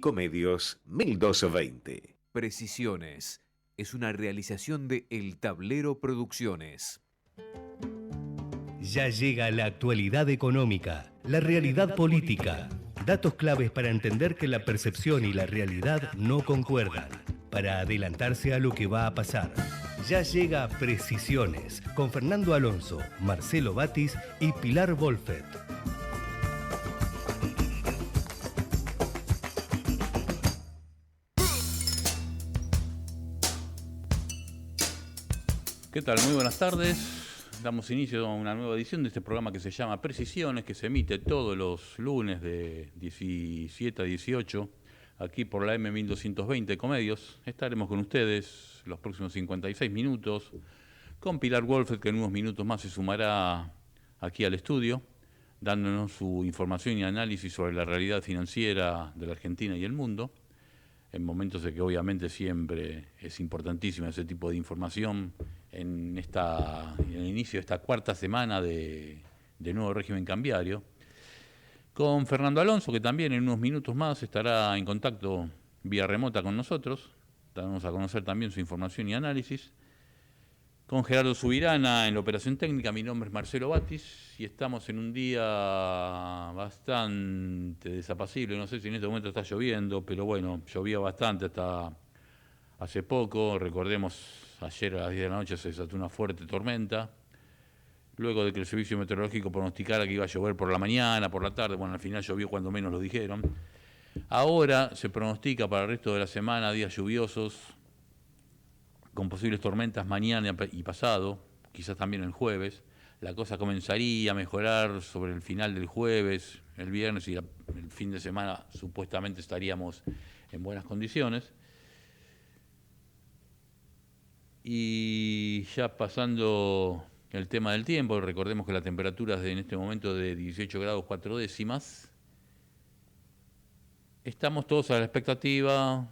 Comedios 1220. Precisiones es una realización de El Tablero Producciones. Ya llega la actualidad económica, la realidad política, datos claves para entender que la percepción y la realidad no concuerdan, para adelantarse a lo que va a pasar. Ya llega Precisiones con Fernando Alonso, Marcelo Batis y Pilar Wolfet. ¿Qué tal? Muy buenas tardes. Damos inicio a una nueva edición de este programa que se llama Precisiones, que se emite todos los lunes de 17 a 18, aquí por la M1220 Comedios. Estaremos con ustedes los próximos 56 minutos, con Pilar Wolfet, que en unos minutos más se sumará aquí al estudio, dándonos su información y análisis sobre la realidad financiera de la Argentina y el mundo, en momentos de que obviamente siempre es importantísima ese tipo de información en el inicio de esta cuarta semana de nuevo régimen cambiario, con Fernando Alonso, que también en unos minutos más estará en contacto vía remota con nosotros, vamos a conocer también su información y análisis, con Gerardo Subirana en la operación técnica. Mi nombre es Marcelo Batis y estamos en un día bastante desapacible. No sé si en este momento está lloviendo, pero bueno, llovía bastante hasta hace poco. Recordemos, ayer a las 10 de la noche se desató una fuerte tormenta, luego de que el servicio meteorológico pronosticara que iba a llover por la mañana, por la tarde. Bueno, al final llovió cuando menos lo dijeron. Ahora se pronostica para el resto de la semana días lluviosos, con posibles tormentas mañana y pasado, quizás también el jueves. La cosa comenzaría a mejorar sobre el final del jueves, el viernes, y el fin de semana supuestamente estaríamos en buenas condiciones. Y ya pasando el tema del tiempo, recordemos que la temperatura es en este momento de 18 grados 4 décimas. Estamos todos a la expectativa,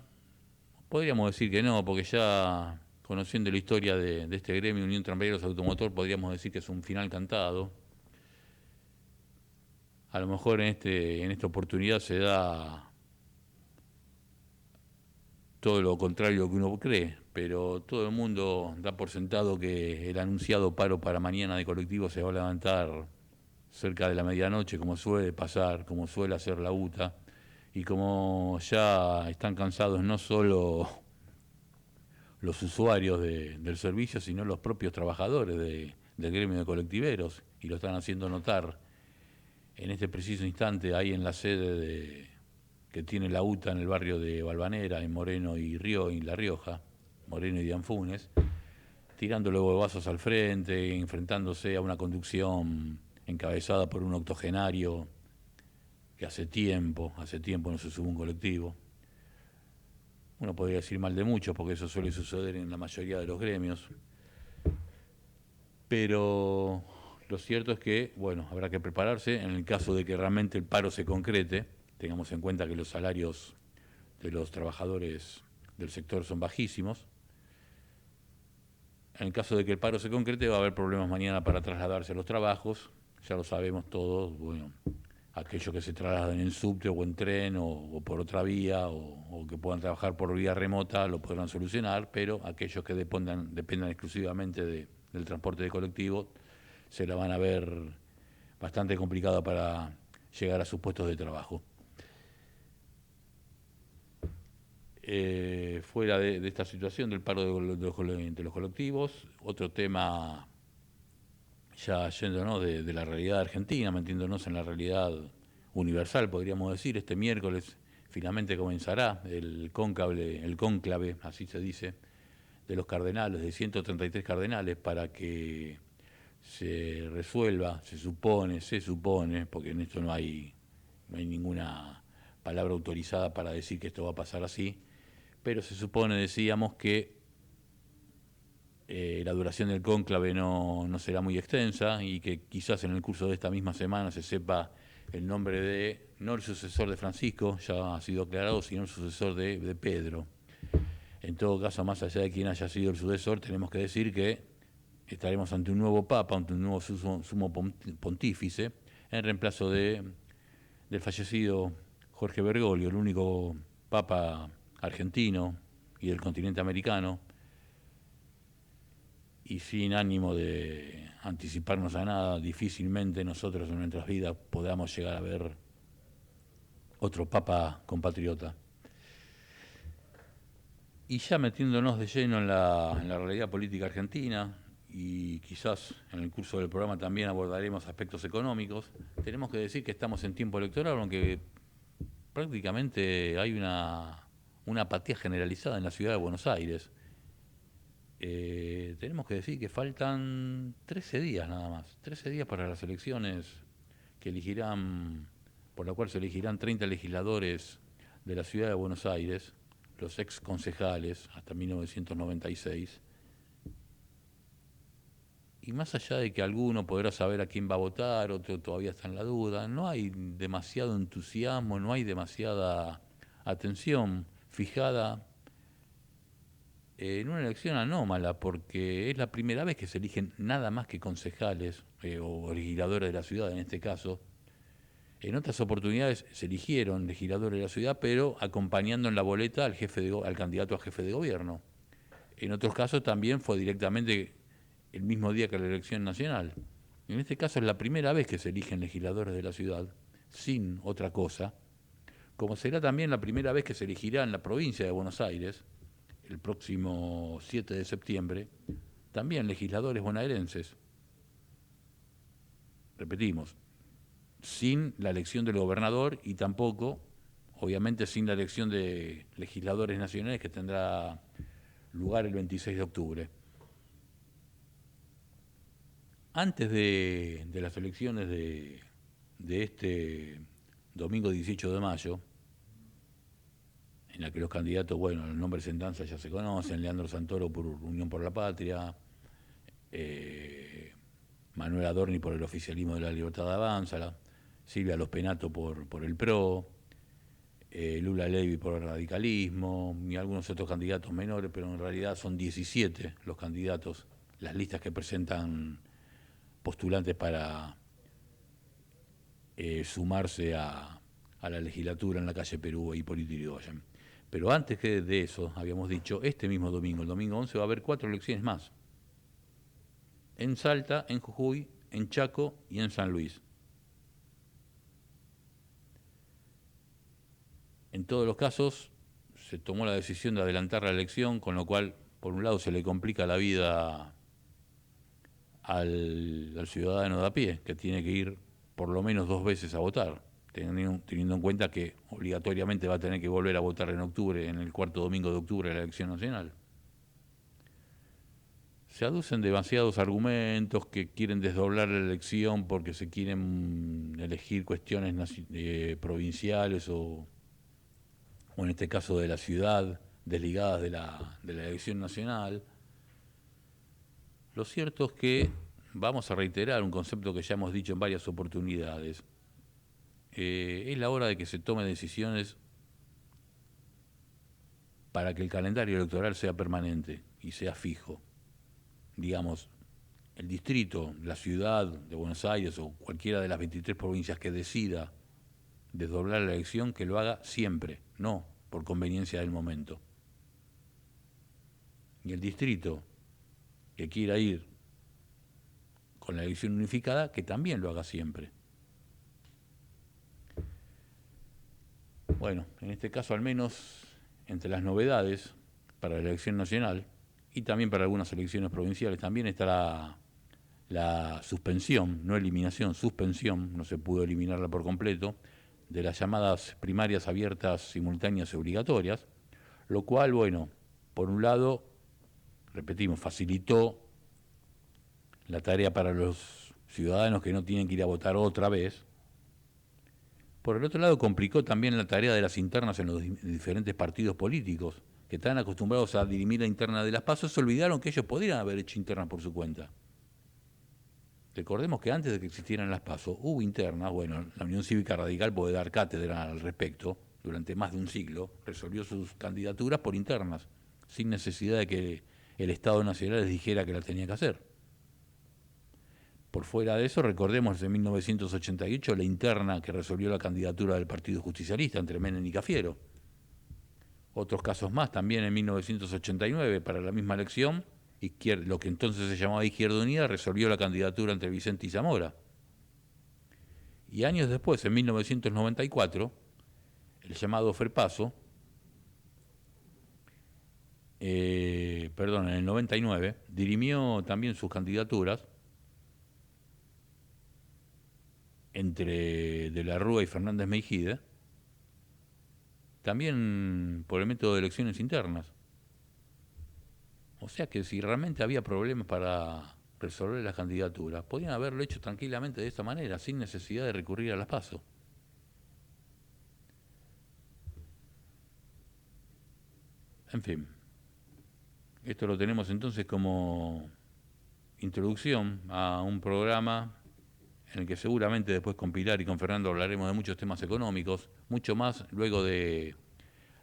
podríamos decir que no, porque ya conociendo la historia de este gremio Unión Tranviarios Automotor, podríamos decir que es un final cantado. A lo mejor en esta oportunidad se da todo lo contrario a lo que uno cree, pero todo el mundo da por sentado que el anunciado paro para mañana de colectivo se va a levantar cerca de la medianoche, como suele pasar, como suele hacer la UTA, y como ya están cansados no solo los usuarios del servicio, sino los propios trabajadores del gremio de colectiveros, y lo están haciendo notar en este preciso instante ahí en la sede que tiene la UTA en el barrio de Valvanera, en Moreno y La Rioja, Moreno y Dianfunes, tirando luego vasos al frente, enfrentándose a una conducción encabezada por un octogenario que hace tiempo no se sube un colectivo. Uno podría decir mal de muchos, porque eso suele suceder en la mayoría de los gremios. Pero lo cierto es que, bueno, habrá que prepararse en el caso de que realmente el paro se concrete. Tengamos en cuenta que los salarios de los trabajadores del sector son bajísimos. En el caso de que el paro se concrete, va a haber problemas mañana para trasladarse a los trabajos. Ya lo sabemos todos, bueno, aquellos que se trasladan en subte o en tren o por otra vía o que puedan trabajar por vía remota lo podrán solucionar, pero aquellos que dependan exclusivamente del transporte de colectivo se la van a ver bastante complicada para llegar a sus puestos de trabajo. Fuera de esta situación del paro de los colectivos, otro tema ya yéndonos de la realidad argentina, metiéndonos en la realidad universal, podríamos decir. Este miércoles finalmente comenzará el cónclave, así se dice, de los cardenales, de 133 cardenales, para que se resuelva, se supone, porque en esto no hay ninguna palabra autorizada para decir que esto va a pasar así, pero se supone, decíamos, que la duración del cónclave no será muy extensa y que quizás en el curso de esta misma semana se sepa el nombre de, no el sucesor de Francisco, ya ha sido aclarado, sino el sucesor de Pedro. En todo caso, más allá de quién haya sido el sucesor, tenemos que decir que estaremos ante un nuevo papa, ante un nuevo sumo pontífice, en reemplazo del fallecido Jorge Bergoglio, el único Papa argentino y del continente americano, y sin ánimo de anticiparnos a nada, difícilmente nosotros en nuestras vidas podamos llegar a ver otro Papa compatriota. Y ya metiéndonos de lleno en la realidad política argentina, y quizás en el curso del programa también abordaremos aspectos económicos, tenemos que decir que estamos en tiempo electoral, aunque prácticamente hay una apatía generalizada en la ciudad de Buenos Aires. Tenemos que decir que faltan 13 días nada más, 13 días para las elecciones que elegirán, por la cual se elegirán 30 legisladores de la ciudad de Buenos Aires, los ex concejales hasta 1996. Y más allá de que alguno podrá saber a quién va a votar, otro todavía está en la duda, no hay demasiado entusiasmo, no hay demasiada atención fijada en una elección anómala, porque es la primera vez que se eligen nada más que concejales o legisladores de la ciudad en este caso. En otras oportunidades se eligieron legisladores de la ciudad, pero acompañando en la boleta al candidato a jefe de gobierno. En otros casos también fue directamente el mismo día que la elección nacional. En este caso es la primera vez que se eligen legisladores de la ciudad, sin otra cosa, como será también la primera vez que se elegirá en la provincia de Buenos Aires, el próximo 7 de septiembre, también legisladores bonaerenses. Repetimos, sin la elección del gobernador y tampoco, obviamente, sin la elección de legisladores nacionales que tendrá lugar el 26 de octubre. Antes de las elecciones de este domingo 18 de mayo, en la que los candidatos, bueno, los nombres en danza ya se conocen: Leandro Santoro por Unión por la Patria, Manuel Adorni por el oficialismo de la Libertad Avanza, Silvia Los Penato por el PRO, Lula Levy por el radicalismo, y algunos otros candidatos menores, pero en realidad son 17 los candidatos, las listas que presentan postulantes para sumarse a la legislatura en la calle Perú y Hipólito Yrigoyen. Pero antes que de eso, habíamos dicho, este mismo domingo, el domingo 11, va a haber 4 elecciones más. En Salta, en Jujuy, en Chaco y en San Luis. En todos los casos se tomó la decisión de adelantar la elección, con lo cual, por un lado, se le complica la vida al ciudadano de a pie, que tiene que ir por lo menos 2 veces a votar, teniendo en cuenta que obligatoriamente va a tener que volver a votar en octubre, en el cuarto domingo de octubre de la elección nacional. Se aducen demasiados argumentos que quieren desdoblar la elección porque se quieren elegir cuestiones provinciales o en este caso de la ciudad, desligadas de la elección nacional. Lo cierto es que vamos a reiterar un concepto que ya hemos dicho en varias oportunidades. Es la hora de que se tomen decisiones para que el calendario electoral sea permanente y sea fijo. Digamos, el distrito, la ciudad de Buenos Aires o cualquiera de las 23 provincias que decida desdoblar la elección, que lo haga siempre, no por conveniencia del momento. Y el distrito que quiera ir con la elección unificada, que también lo haga siempre. Bueno, en este caso al menos, entre las novedades para la elección nacional y también para algunas elecciones provinciales, también está la suspensión, no eliminación, suspensión, no se pudo eliminarla por completo, de las llamadas primarias abiertas, simultáneas y obligatorias, lo cual, bueno, por un lado, repetimos, facilitó la tarea para los ciudadanos que no tienen que ir a votar otra vez. Por el otro lado, complicó también la tarea de las internas en los diferentes partidos políticos, que están acostumbrados a dirimir la interna de las PASO, se olvidaron que ellos podrían haber hecho internas por su cuenta. Recordemos que antes de que existieran las PASO, hubo internas. Bueno, la Unión Cívica Radical puede dar cátedra al respecto. Durante más de un siglo resolvió sus candidaturas por internas, sin necesidad de que el Estado Nacional les dijera que la tenía que hacer. Por fuera de eso, recordemos en 1988 la interna que resolvió la candidatura del Partido Justicialista entre Menem y Cafiero. Otros casos más, también en 1989, para la misma elección, lo que entonces se llamaba Izquierda Unida resolvió la candidatura entre Vicente y Zamora. Y años después, en 1994, el llamado FREPASO, en el 99, dirimió también sus candidaturas entre De la Rúa y Fernández Meijide, también por el método de elecciones internas. O sea que si realmente había problemas para resolver las candidaturas, podían haberlo hecho tranquilamente de esta manera, sin necesidad de recurrir a las PASO. En fin, esto lo tenemos entonces como introducción a un programa en el que seguramente después con Pilar y con Fernando hablaremos de muchos temas económicos, mucho más luego de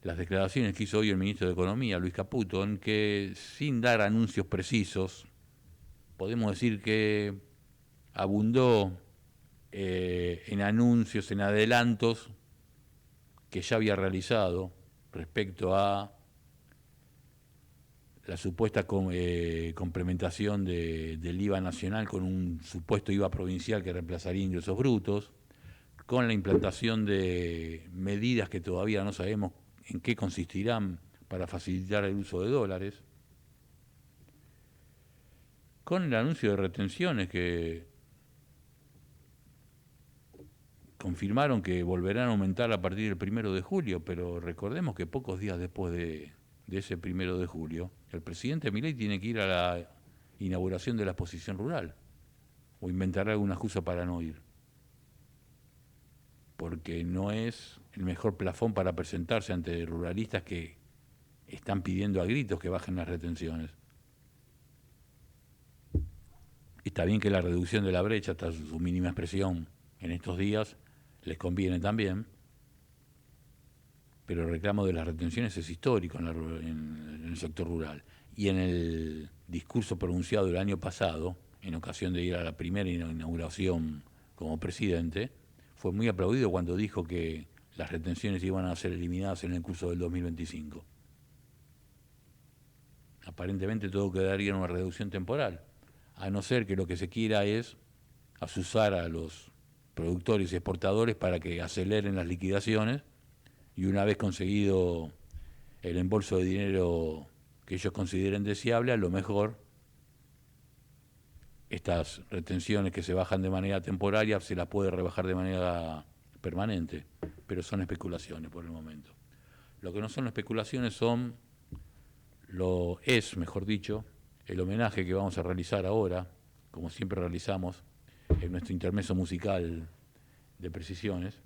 las declaraciones que hizo hoy el ministro de Economía, Luis Caputo, en que, sin dar anuncios precisos, podemos decir que abundó en anuncios, en adelantos que ya había realizado respecto a la supuesta complementación del IVA nacional con un supuesto IVA provincial que reemplazaría ingresos brutos, con la implantación de medidas que todavía no sabemos en qué consistirán para facilitar el uso de dólares, con el anuncio de retenciones que confirmaron que volverán a aumentar a partir del 1 de julio, pero recordemos que pocos días después de ese 1 de julio, el presidente Milei tiene que ir a la inauguración de la exposición rural, o inventará alguna excusa para no ir, porque no es el mejor plafón para presentarse ante ruralistas que están pidiendo a gritos que bajen las retenciones. Está bien que la reducción de la brecha hasta su mínima expresión en estos días les conviene también, pero el reclamo de las retenciones es histórico en el sector rural. Y en el discurso pronunciado el año pasado, en ocasión de ir a la primera inauguración como presidente, fue muy aplaudido cuando dijo que las retenciones iban a ser eliminadas en el curso del 2025. Aparentemente todo quedaría en una reducción temporal, a no ser que lo que se quiera es azuzar a los productores y exportadores para que aceleren las liquidaciones, y una vez conseguido el embolso de dinero que ellos consideren deseable, a lo mejor estas retenciones que se bajan de manera temporaria se las puede rebajar de manera permanente, pero son especulaciones por el momento. Lo que no son especulaciones mejor dicho, el homenaje que vamos a realizar ahora, como siempre realizamos en nuestro intermeso musical de Precisiones.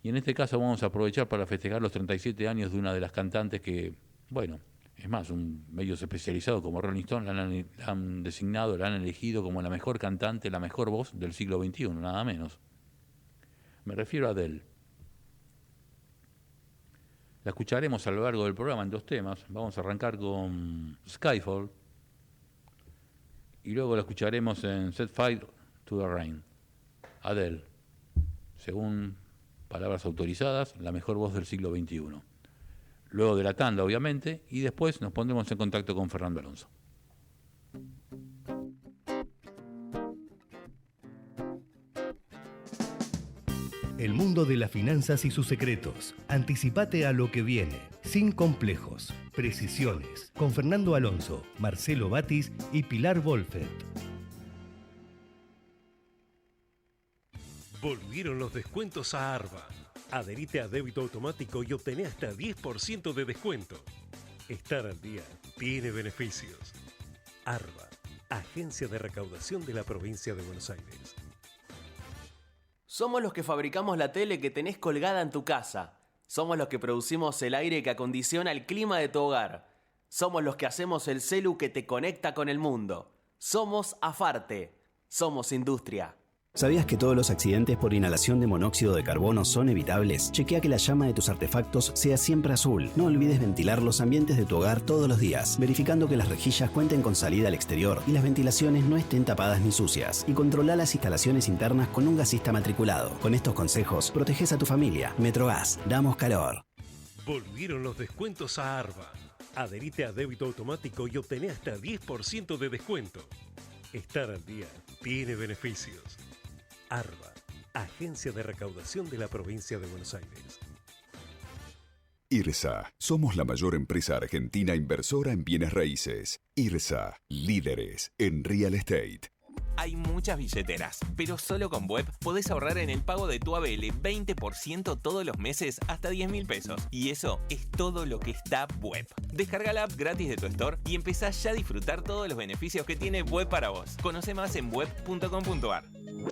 Y en este caso vamos a aprovechar para festejar los 37 años de una de las cantantes que, bueno, es más, un medios especializados como Rolling Stone la han designado, la han elegido como la mejor cantante, la mejor voz del siglo XXI, nada menos. Me refiero a Adele. La escucharemos a lo largo del programa en 2 temas. Vamos a arrancar con Skyfall y luego la escucharemos en Set Fire to the Rain. Adele, según palabras autorizadas, la mejor voz del siglo XXI. Luego de la tanda, obviamente, y después nos pondremos en contacto con Fernando Alonso. El mundo de las finanzas y sus secretos. Anticipate a lo que viene, sin complejos. Precisiones, con Fernando Alonso, Marcelo Batis y Pilar Wolfert. Volvieron los descuentos a Arba. Adherite a débito automático y obtené hasta 10% de descuento. Estar al día tiene beneficios. Arba, Agencia de Recaudación de la Provincia de Buenos Aires. Somos los que fabricamos la tele que tenés colgada en tu casa. Somos los que producimos el aire que acondiciona el clima de tu hogar. Somos los que hacemos el celu que te conecta con el mundo. Somos Afarte. Somos industria. ¿Sabías que todos los accidentes por inhalación de monóxido de carbono son evitables? Chequea que la llama de tus artefactos sea siempre azul. No olvides ventilar los ambientes de tu hogar todos los días, verificando que las rejillas cuenten con salida al exterior y las ventilaciones no estén tapadas ni sucias. Y controla las instalaciones internas con un gasista matriculado. Con estos consejos, proteges a tu familia. Metrogas, damos calor. Volvieron los descuentos a Arba. Adherite a débito automático y obtené hasta 10% de descuento. Estar al día tiene beneficios. Arba, Agencia de Recaudación de la Provincia de Buenos Aires. IRSA. Somos la mayor empresa argentina inversora en bienes raíces. IRSA. Líderes en real estate. Hay muchas billeteras, pero solo con Web podés ahorrar en el pago de tu ABL 20% todos los meses hasta 10.000 pesos. Y eso es todo lo que está Web. Descarga la app gratis de tu store y empezá ya a disfrutar todos los beneficios que tiene Web para vos. Conoce más en web.com.ar.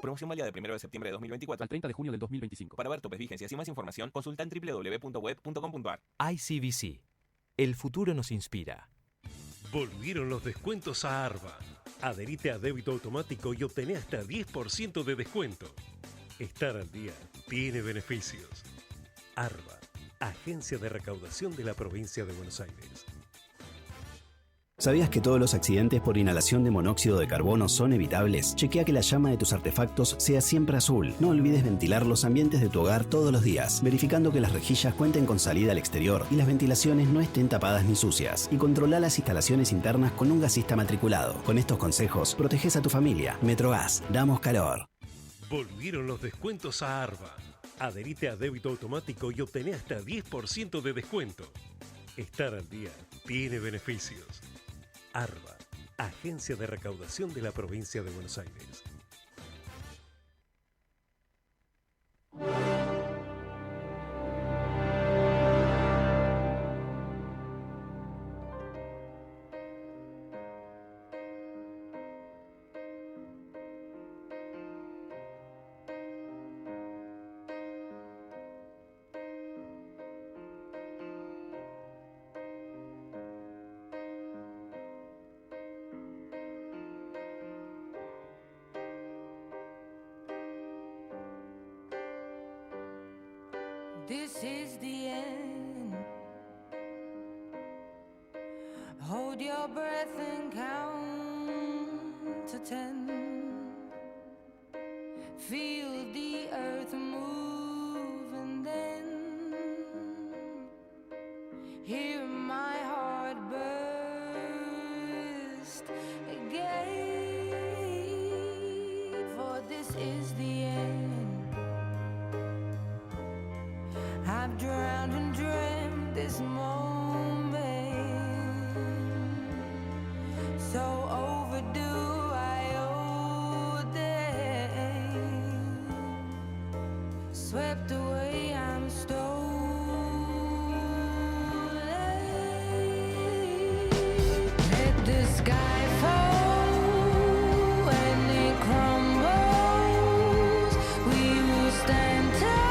Promoción válida de 1 de septiembre de 2024 al 30 de junio del 2025. Para ver topes, vigencias y más información, consulta en www.web.com.ar. ICBC. El futuro nos inspira. Volvieron los descuentos a Arba. Adherite a débito automático y obtené hasta 10% de descuento. Estar al día tiene beneficios. Arba, Agencia de Recaudación de la Provincia de Buenos Aires. ¿Sabías que todos los accidentes por inhalación de monóxido de carbono son evitables? Chequea que la llama de tus artefactos sea siempre azul. No olvides ventilar los ambientes de tu hogar todos los días, verificando que las rejillas cuenten con salida al exterior y las ventilaciones no estén tapadas ni sucias. Y controla las instalaciones internas con un gasista matriculado. Con estos consejos, proteges a tu familia. Metrogas, damos calor. Volvieron los descuentos a Arba. Adherite a débito automático y obtené hasta 10% de descuento. Estar al día tiene beneficios. Arba, Agencia de Recaudación de la Provincia de Buenos Aires. This is the end. Hold your breath and count to 10. Feel the earth move and then hear my heart burst again. For this is the end. I've drowned and dreamt this moment, so overdue I owe them. Swept away, I'm stolen. Let the sky fall when it crumbles. We will stand tall.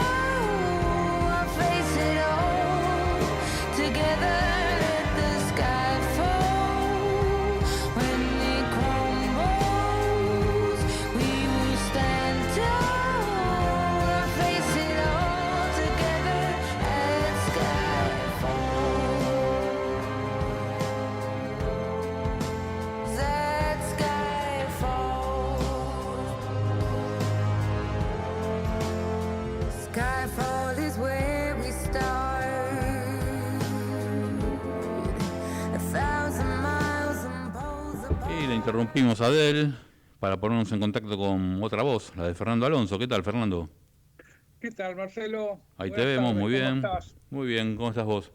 Interrumpimos a Adel para ponernos en contacto con otra voz, la de Fernando Alonso. ¿Qué tal, Fernando? ¿Qué tal, Marcelo? Ahí te vemos, muy bien. ¿Cómo estás? Muy bien, ¿cómo estás vos?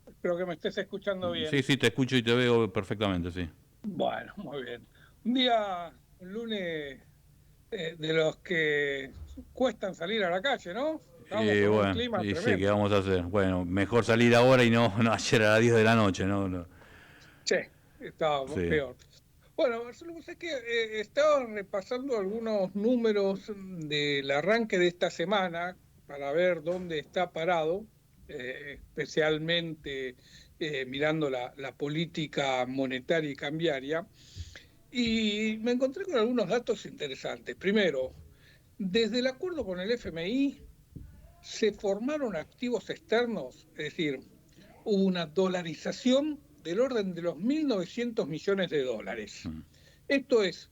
Espero que me estés escuchando bien. Sí, te escucho y te veo perfectamente, sí. Bueno, muy bien. Un lunes de los que cuestan salir a la calle, ¿no? Bueno, sí, ¿qué vamos a hacer? Bueno, mejor salir ahora y no ayer a las 10 de la noche, ¿no? Sí, estaba peor. Bueno, Marcelo, sé que estaba repasando algunos números del arranque de esta semana para ver dónde está parado, especialmente mirando la política monetaria y cambiaria, y me encontré con algunos datos interesantes. Primero, desde el acuerdo con el FMI se formaron activos externos, es decir, hubo una dolarización del orden de los 1.900 millones de dólares. Esto es,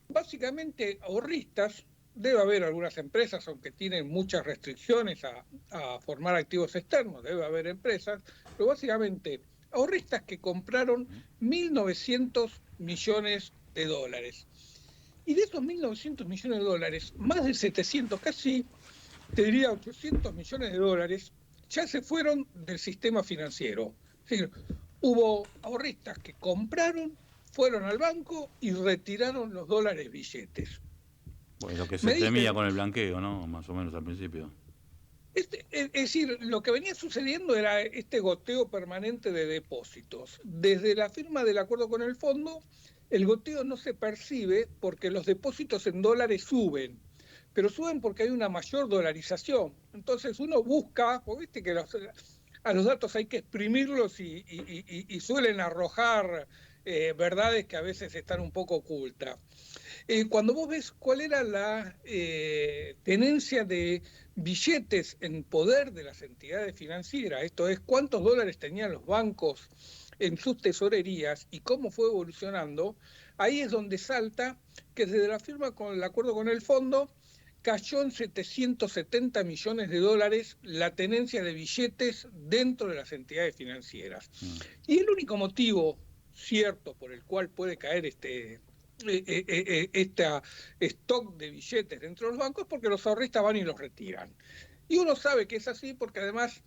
básicamente ahorristas Debe haber algunas empresas, aunque tienen muchas restricciones a formar activos externos, debe haber empresas, pero básicamente ahorristas que compraron 1.900 millones de dólares. Y de esos 1.900 millones de dólares, más de 700, casi te diría 800 millones de dólares, ya se fueron del sistema financiero. Es decir, hubo ahorristas que compraron, fueron al banco y retiraron los dólares billetes. Bueno, lo que se temía con el blanqueo, ¿no? Más o menos al principio. Es decir, lo que venía sucediendo era este goteo permanente de depósitos. Desde la firma del acuerdo con el fondo, el goteo no se percibe porque los depósitos en dólares suben, pero suben porque hay una mayor dolarización. Entonces uno busca, porque viste que a los datos hay que exprimirlos y suelen arrojar verdades que a veces están un poco ocultas. Cuando vos ves cuál era la tenencia de billetes en poder de las entidades financieras, esto es, cuántos dólares tenían los bancos en sus tesorerías y cómo fue evolucionando, ahí es donde salta que desde la firma con el acuerdo con el fondo cayó en 770 millones de dólares la tenencia de billetes dentro de las entidades financieras. Y el único motivo cierto por el cual puede caer este stock de billetes dentro de los bancos es porque los ahorristas van y los retiran. Y uno sabe que es así porque además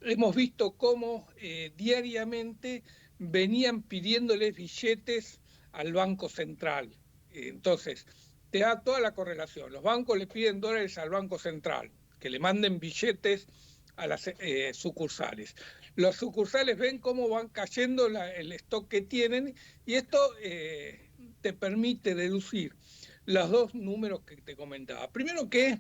hemos visto cómo diariamente venían pidiéndoles billetes al Banco Central. Entonces, te da toda la correlación. Los bancos le piden dólares al Banco Central, que le manden billetes a las sucursales. Los sucursales ven cómo van cayendo el stock que tienen y esto te permite deducir los dos números que te comentaba. Primero que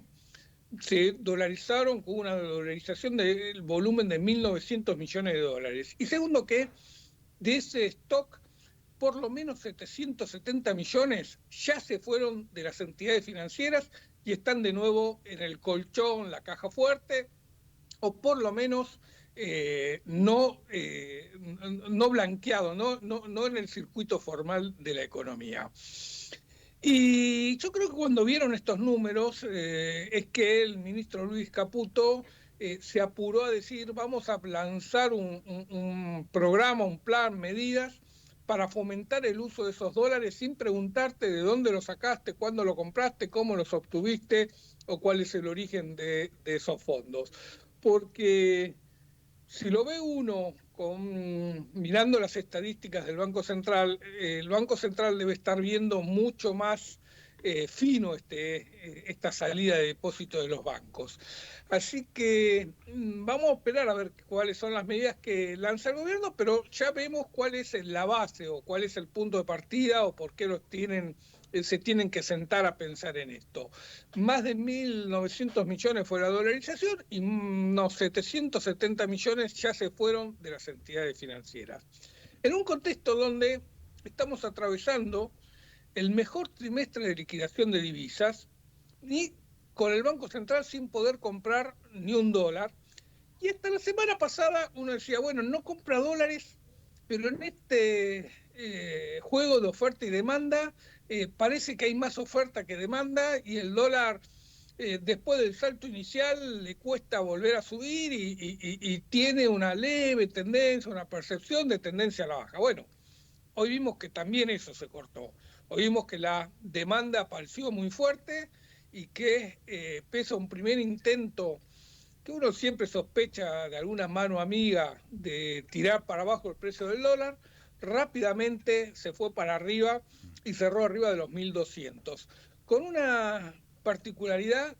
se dolarizaron con una dolarización del volumen de 1.900 millones de dólares. Y segundo que de ese stock, por lo menos 770 millones ya se fueron de las entidades financieras y están de nuevo en el colchón, la caja fuerte, o por lo menos no blanqueado, no en el circuito formal de la economía. Y yo creo que cuando vieron estos números es que el ministro Luis Caputo se apuró a decir vamos a lanzar un programa, un plan, medidas para fomentar el uso de esos dólares sin preguntarte de dónde los sacaste, cuándo lo compraste, cómo los obtuviste o cuál es el origen de esos fondos. Porque si lo ve uno mirando las estadísticas del Banco Central, el Banco Central debe estar viendo mucho más fino esta salida de depósito de los bancos. Así que vamos a esperar a ver cuáles son las medidas que lanza el gobierno, pero ya vemos cuál es la base o cuál es el punto de partida o por qué se tienen que sentar a pensar en esto. Más de 1.900 millones fue la dolarización y unos 770 millones ya se fueron de las entidades financieras. En un contexto donde estamos atravesando el mejor trimestre de liquidación de divisas y con el Banco Central sin poder comprar ni un dólar. Y hasta la semana pasada uno decía, bueno, no compra dólares, pero en este juego de oferta y demanda parece que hay más oferta que demanda y el dólar después del salto inicial le cuesta volver a subir y tiene una leve tendencia, una percepción de tendencia a la baja. Bueno, hoy vimos que también eso se cortó. Hoy vimos que la demanda apareció muy fuerte y que pese a un primer intento que uno siempre sospecha de alguna mano amiga de tirar para abajo el precio del dólar, rápidamente se fue para arriba y cerró arriba de los 1.200. Con una particularidad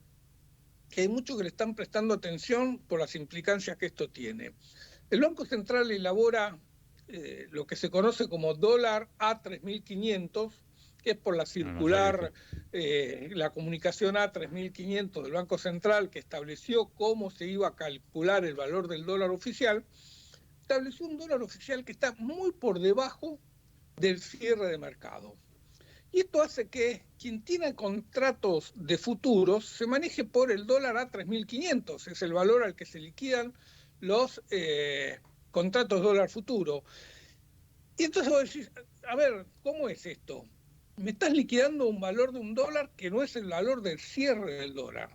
que hay muchos que le están prestando atención por las implicancias que esto tiene. El Banco Central elabora lo que se conoce como dólar A3500, que es por la circular, la comunicación A3500 del Banco Central, que estableció cómo se iba a calcular el valor del dólar oficial, estableció un dólar oficial que está muy por debajo del cierre de mercado. Y esto hace que quien tiene contratos de futuros se maneje por el dólar A3500, es el valor al que se liquidan los contratos dólar futuro. Y entonces vos decís, a ver, ¿cómo es esto? me estás liquidando un valor de un dólar que no es el valor del cierre del dólar.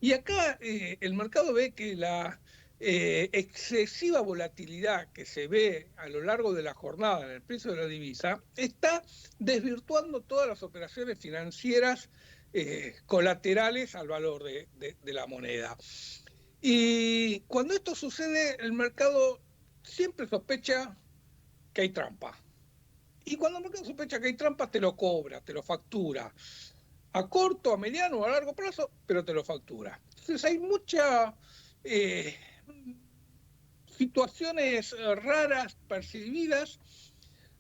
Y acá el mercado ve que la excesiva volatilidad que se ve a lo largo de la jornada en el precio de la divisa está desvirtuando todas las operaciones financieras colaterales al valor de la moneda. Y cuando esto sucede, el mercado siempre sospecha que hay trampa. Y cuando el mercado sospecha que hay trampa, te lo cobra, te lo factura. A corto, a mediano o a largo plazo, pero te lo factura. Entonces hay muchas situaciones raras, percibidas,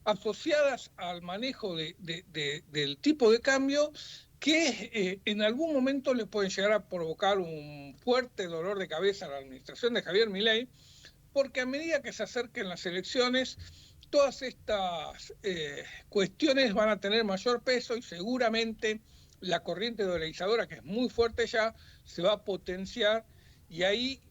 asociadas al manejo del tipo de cambio, que en algún momento le pueden llegar a provocar un fuerte dolor de cabeza a la administración de Javier Milei, porque a medida que se acerquen las elecciones, todas estas cuestiones van a tener mayor peso y seguramente la corriente dolarizadora, que es muy fuerte ya, se va a potenciar y ahí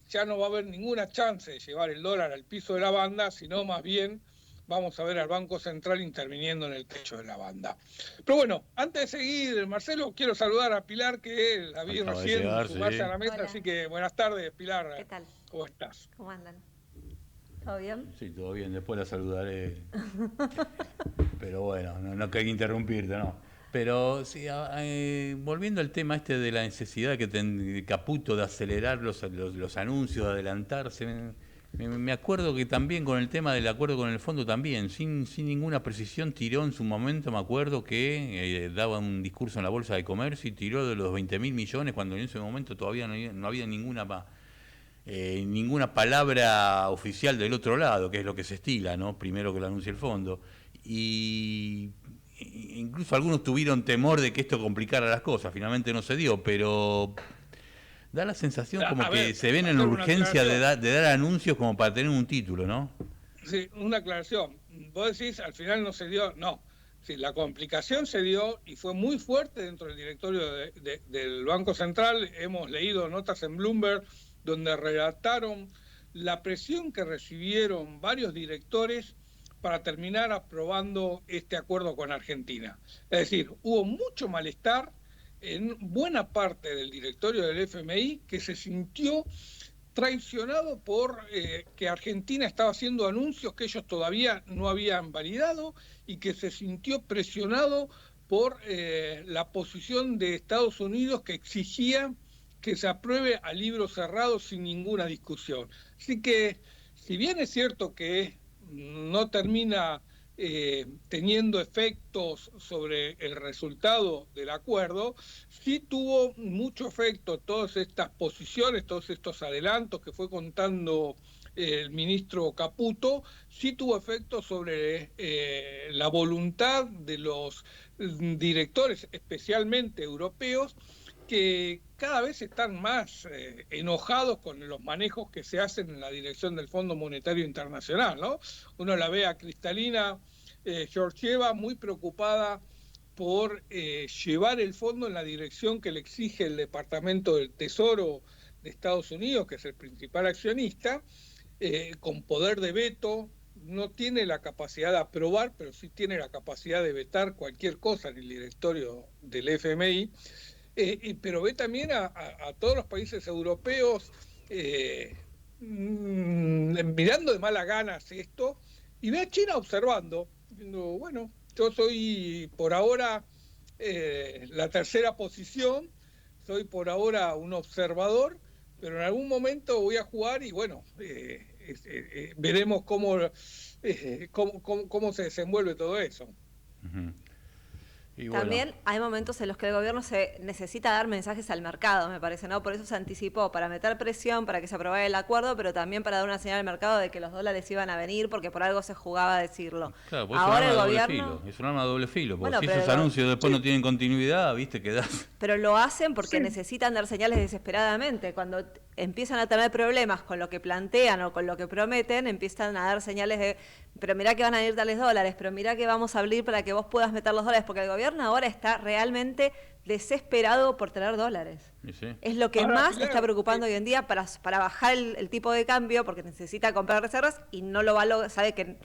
ya no va a haber ninguna chance de llevar el dólar al piso de la banda, sino más bien vamos a ver al Banco Central interviniendo en el techo de la banda. Pero bueno, antes de seguir, Marcelo, quiero saludar a Pilar, que la vi recién sumarse a la mesa, así que buenas tardes, Pilar. ¿Qué tal? ¿Cómo estás? ¿Cómo andan? ¿Todo bien? Sí, todo bien, después la saludaré. Pero bueno, no quería interrumpirte, ¿no? Pero sí, volviendo al tema este de la necesidad que Caputo de acelerar los anuncios, de adelantarse, me acuerdo que también con el tema del acuerdo con el fondo también, sin ninguna precisión, tiró en su momento, me acuerdo que daba un discurso en la Bolsa de Comercio y tiró de los 20.000 millones, cuando en ese momento todavía no había ninguna palabra oficial del otro lado, que es lo que se estila, ¿no? Primero que lo anuncie el fondo. Y incluso algunos tuvieron temor de que esto complicara las cosas, finalmente no se dio, pero da la sensación como que se ven en la urgencia de dar anuncios como para tener un título, ¿no? Sí, una aclaración. Vos decís, al final no se dio, no. Sí, la complicación se dio y fue muy fuerte dentro del directorio del Banco Central. Hemos leído notas en Bloomberg donde relataron la presión que recibieron varios directores para terminar aprobando este acuerdo con Argentina. Es decir, hubo mucho malestar en buena parte del directorio del FMI, que se sintió traicionado por que Argentina estaba haciendo anuncios que ellos todavía no habían validado y que se sintió presionado por la posición de Estados Unidos, que exigía que se apruebe a libro cerrado sin ninguna discusión. Así que, si bien es cierto que no termina teniendo efectos sobre el resultado del acuerdo, sí tuvo mucho efecto todas estas posiciones, todos estos adelantos que fue contando el ministro Caputo, sí tuvo efecto sobre la voluntad de los directores, especialmente europeos, que cada vez están más enojados con los manejos que se hacen en la dirección del Fondo Monetario Internacional, ¿no? Uno la ve a Kristalina Georgieva muy preocupada por llevar el fondo en la dirección que le exige el Departamento del Tesoro de Estados Unidos, que es el principal accionista, con poder de veto. No tiene la capacidad de aprobar, pero sí tiene la capacidad de vetar cualquier cosa en el directorio del FMI. Pero ve también a todos los países europeos mirando de mala gana esto, y ve a China observando, diciendo, bueno, yo soy por ahora la tercera posición, soy por ahora un observador, pero en algún momento voy a jugar y bueno, veremos cómo se desenvuelve todo eso. Uh-huh. Y también hay momentos en los que el gobierno se necesita dar mensajes al mercado, me parece, ¿no? Por eso se anticipó, para meter presión, para que se aprobara el acuerdo, pero también para dar una señal al mercado de que los dólares iban a venir, porque por algo se jugaba a decirlo. Claro, pues ahora es un arma el de gobierno... doble filo, es un arma de doble filo, porque Bueno, si esos anuncios después no tienen continuidad, viste, quedás... Pero lo hacen porque necesitan dar señales desesperadamente. Cuando empiezan a tener problemas con lo que plantean o con lo que prometen, empiezan a dar señales de, pero mirá que van a ir tales dólares, pero mirá que vamos a abrir para que vos puedas meter los dólares, porque el gobierno ahora está realmente desesperado por tener dólares. Sí. Es lo que más está preocupando hoy en día para bajar el tipo de cambio, porque necesita comprar reservas y no lo va a lograr, sabe que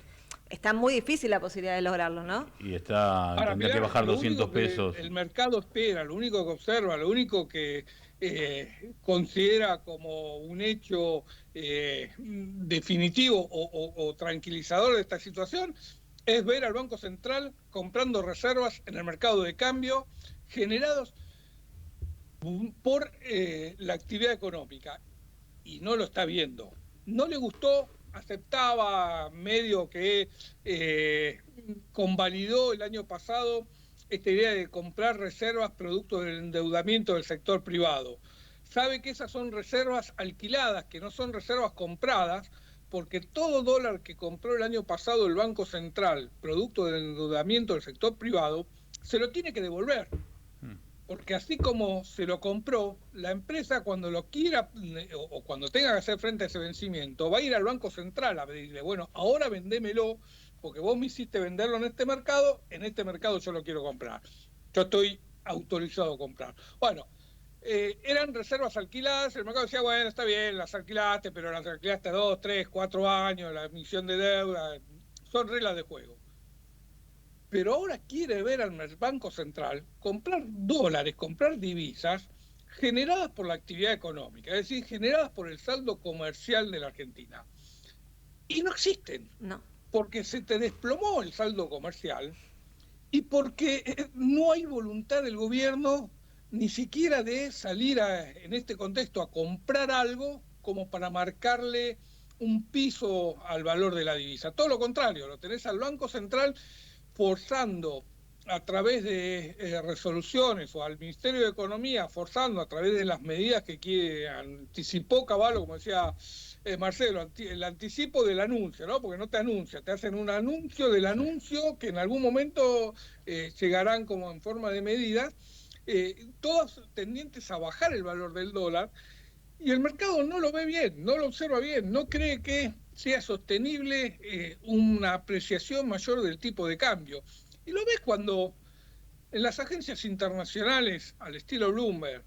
está muy difícil la posibilidad de lograrlo, ¿no? Y Ahora, tendría mirá, que bajar lo 200 único que pesos. el mercado espera, lo único que observa, lo único que considera como un hecho definitivo o tranquilizador de esta situación es ver al Banco Central comprando reservas en el mercado de cambio generados por la actividad económica, y no lo está viendo. No le gustó, aceptaba, medio que convalidó el año pasado esta idea de comprar reservas producto del endeudamiento del sector privado. Sabe que esas son reservas alquiladas, que no son reservas compradas, porque todo dólar que compró el año pasado el Banco Central, producto del endeudamiento del sector privado, se lo tiene que devolver. Porque así como se lo compró, la empresa cuando lo quiera o cuando tenga que hacer frente a ese vencimiento, va a ir al Banco Central a pedirle, bueno, ahora vendémelo, porque vos me hiciste venderlo en este mercado yo lo quiero comprar. Yo estoy autorizado a comprar. Bueno, eran reservas alquiladas, el mercado decía, bueno, está bien, las alquilaste, pero las alquilaste a 2, 3, 4 años, la emisión de deuda, son reglas de juego. Pero ahora quiere ver al Banco Central comprar dólares, comprar divisas generadas por la actividad económica, es decir, generadas por el saldo comercial de la Argentina. Y no existen. No. Porque se te desplomó el saldo comercial y porque no hay voluntad del gobierno ni siquiera de salir en este contexto a comprar algo como para marcarle un piso al valor de la divisa. Todo lo contrario, lo tenés al Banco Central forzando a través de resoluciones, o al Ministerio de Economía forzando a través de las medidas que quiere, anticipó Cavallo, como decía Marcelo, el anticipo del anuncio, ¿no? Porque no te anuncia, te hacen un anuncio del anuncio que en algún momento llegarán como en forma de medidas, todas tendientes a bajar el valor del dólar, y el mercado no lo ve bien, no lo observa bien, no cree que sea sostenible una apreciación mayor del tipo de cambio. Y lo ves cuando en las agencias internacionales, al estilo Bloomberg,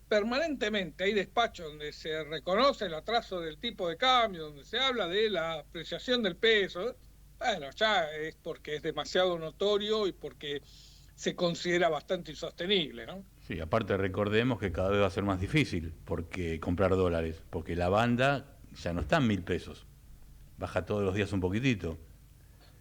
permanentemente hay despachos donde se reconoce el atraso del tipo de cambio, donde se habla de la apreciación del peso. Bueno, ya es porque es demasiado notorio y porque se considera bastante insostenible, ¿no? Sí, aparte recordemos que cada vez va a ser más difícil porque comprar dólares, porque la banda ya no está en 1.000 pesos, baja todos los días un poquitito.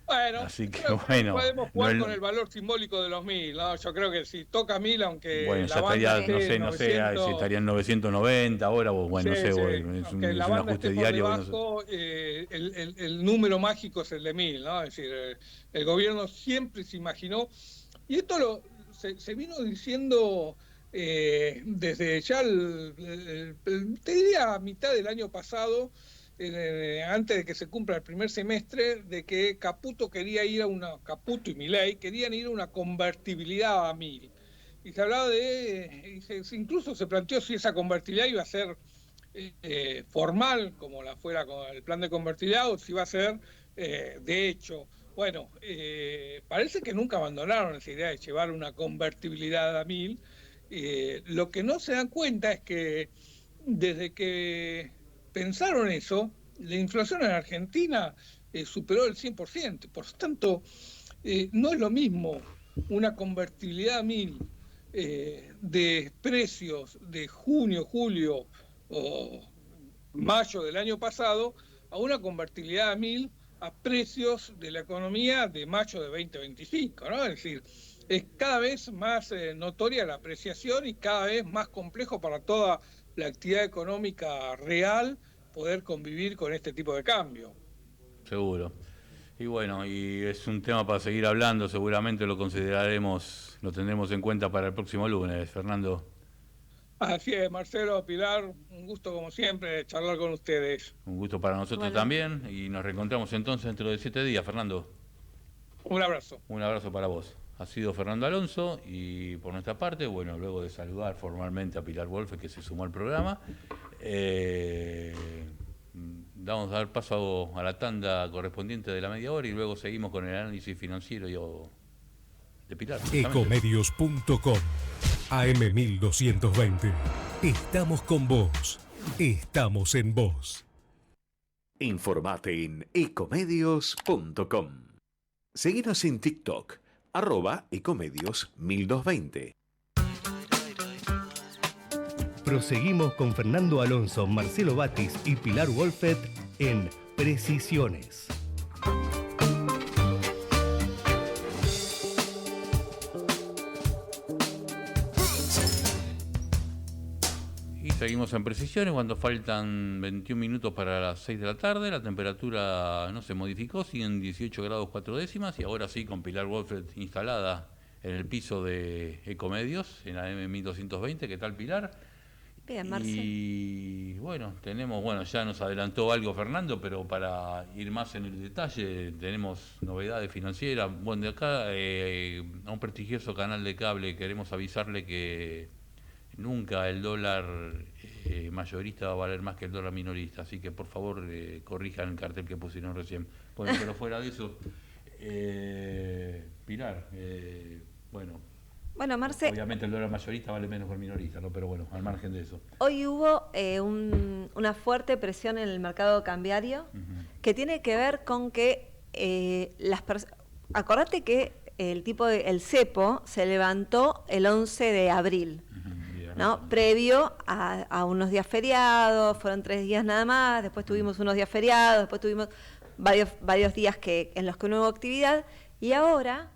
Bueno, así que bueno, podemos jugar con el valor simbólico de los 1.000, ¿no? Yo creo que si toca 1.000, aunque bueno, la ya banda estaría, no sé, si estaría en 990 ahora, o bueno, sí, no sé, sí, es un la banda ajuste esté por diario. debajo, el número mágico es el de 1.000, ¿no? Es decir, el gobierno siempre se imaginó, y esto se vino diciendo desde ya, te diría a mitad del año pasado, antes de que se cumpla el primer semestre, de que Caputo y Milei querían ir a una convertibilidad a 1.000. Y se hablaba incluso se planteó si esa convertibilidad iba a ser formal, como la fuera con el plan de convertibilidad, o si iba a ser de hecho. Bueno, parece que nunca abandonaron esa idea de llevar una convertibilidad a 1.000. Lo que no se dan cuenta es que desde que pensaron eso, la inflación en Argentina superó el 100%. Por tanto, no es lo mismo una convertibilidad a 1.000 de precios de junio, julio o mayo del año pasado a una convertibilidad a 1.000 a precios de la economía de mayo de 2025, ¿no? Es decir, es cada vez más notoria la apreciación y cada vez más complejo para toda la actividad económica real poder convivir con este tipo de cambio. Seguro. Y bueno, y es un tema para seguir hablando, seguramente lo consideraremos, lo tendremos en cuenta para el próximo lunes, Fernando. Así es, Marcelo, Pilar, un gusto como siempre charlar con ustedes. Un gusto para nosotros también, y nos reencontramos entonces dentro de 7 días, Fernando. Un abrazo. Un abrazo para vos. Ha sido Fernando Alonso, y por nuestra parte, bueno, luego de saludar formalmente a Pilar Wolfe, que se sumó al programa, vamos a dar paso a la tanda correspondiente de la media hora y luego seguimos con el análisis financiero de Pilar. Ecomedios.com AM1220. Estamos con vos. Estamos en vos. Informate en ecomedios.com. Seguinos en TikTok, @ecomedios1220. Proseguimos con Fernando Alonso, Marcelo Batis y Pilar Wolfet en Precisiones. Y seguimos en Precisiones cuando faltan 21 minutos para las 6 de la tarde. La temperatura no se modificó, siguen 18 grados 4 décimas. Y ahora sí, con Pilar Wolfet instalada en el piso de Ecomedios, en la M1220. ¿Qué tal, Pilar? Bien, Marcelo. Y bueno, ya nos adelantó algo Fernando, pero para ir más en el detalle, tenemos novedades financieras. Bueno, de acá a un prestigioso canal de cable queremos avisarle que nunca el dólar mayorista va a valer más que el dólar minorista, así que por favor corrijan el cartel que pusieron recién. Bueno, pero fuera de eso, Pilar, Bueno, Marce, obviamente el dólar mayorista vale menos que el minorista, ¿no? Pero bueno, al margen de eso. hoy hubo una fuerte presión en el mercado cambiario que tiene que ver con que acordate que el cepo se levantó el 11 de abril, ¿no? Previo a unos días feriados, fueron 3 días nada más, después tuvimos unos días feriados, después tuvimos varios días en los que no hubo actividad, y ahora